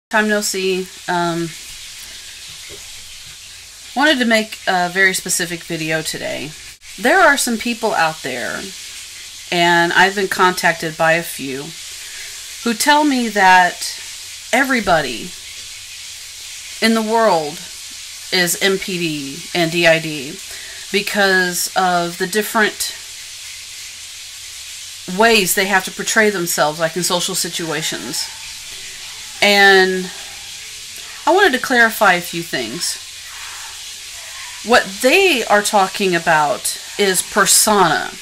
Time no see. Wanted to make a very specific video today. There are some people out there, and I've been contacted by a few, who tell me that everybody in the world is MPD and DID because of the different ways they have to portray themselves, like in social situations. And I wanted to clarify a few things. What they are talking about is persona.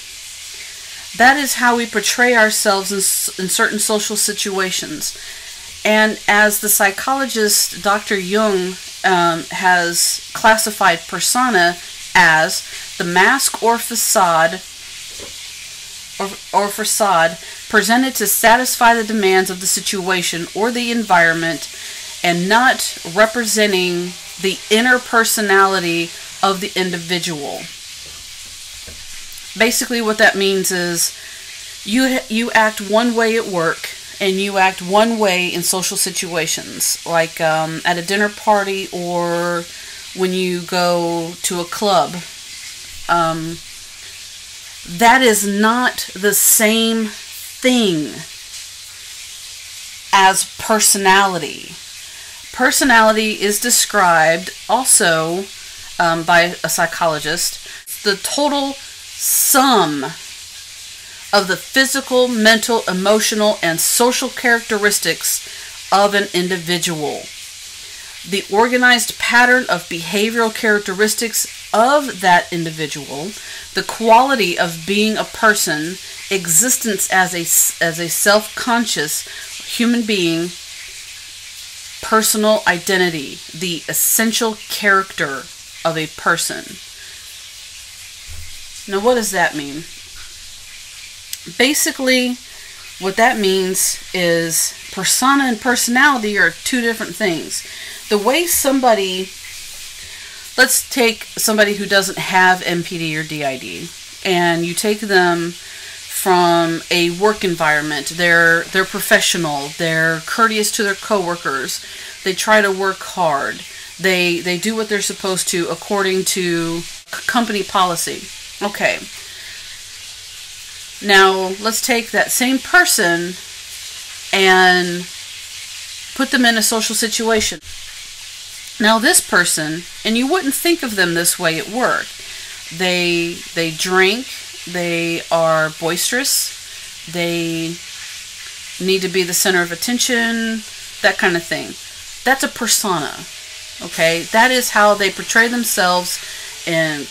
That is how we portray ourselves in certain social situations. And as the psychologist Dr. Jung has classified persona as the mask or facade presented to satisfy the demands of the situation or the environment, and not representing the inner personality of the individual. Basically what that means is you act one way at work and you act one way in social situations, like at a dinner party or when you go to a club. That is not the same thing as personality. Personality is described also by a psychologist, the total sum of the physical, mental, emotional, and social characteristics of an individual. The organized pattern of behavioral characteristics of that individual, the quality of being a person, existence as a self-conscious human being, personal identity, the essential character of a person. Now, what does that mean? Basically, what that means is persona and personality are two different things. The way somebody, let's take somebody who doesn't have MPD or DID, and you take them from a work environment. They're professional, they're courteous to their coworkers, they try to work hard, they do what they're supposed to according to company policy. Okay. Now, let's take that same person and put them in a social situation. Now, this person, and you wouldn't think of them this way at work. They drink, they are boisterous, they need to be the center of attention, that kind of thing. That's a persona, okay? That is how they portray themselves in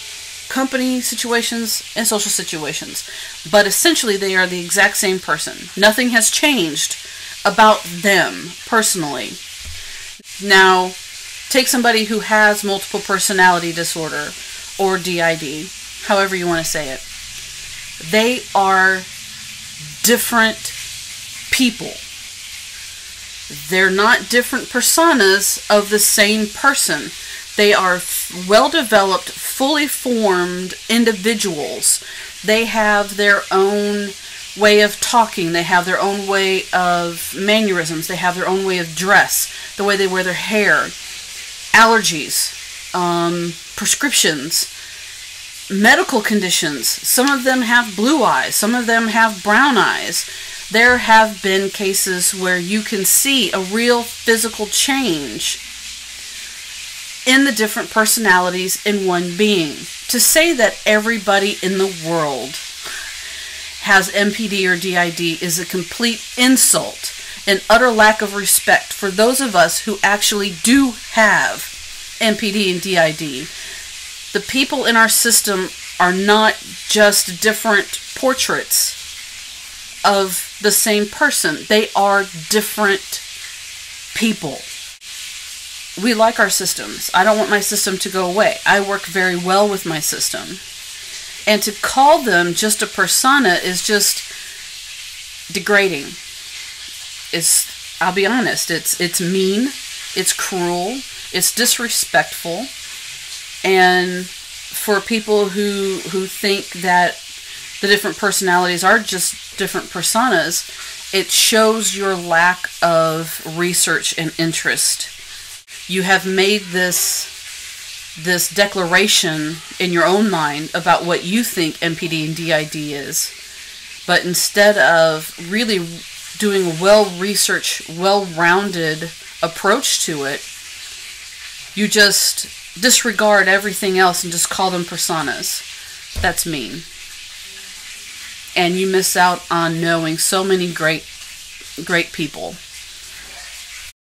company situations and social situations. But essentially, they are the exact same person. Nothing has changed about them personally. Now, take somebody who has multiple personality disorder or DID, however you want to say it. They are different people. They're not different personas of the same person. They are well-developed, fully formed individuals. They have their own way of talking. They have their own way of mannerisms. They have their own way of dress, the way they wear their hair, allergies, prescriptions, medical conditions. Some of them have blue eyes. Some of them have brown eyes. There have been cases where you can see a real physical change in the different personalities in one being. To say that everybody in the world has MPD or DID is a complete insult and utter lack of respect for those of us who actually do have MPD and DID. The people in our system are not just different portraits of the same person. They are different people. We like our systems. I don't want my system to go away. I work very well with my system. And to call them just a persona is just degrading. I'll be honest, it's mean, it's cruel, it's disrespectful. And for people who think that the different personalities are just different personas, it shows your lack of research and interest. You have made this declaration in your own mind about what you think MPD and DID is, but instead of really doing a well-researched, well-rounded approach to it, you just disregard everything else and just call them personas. That's mean. And you miss out on knowing so many great people.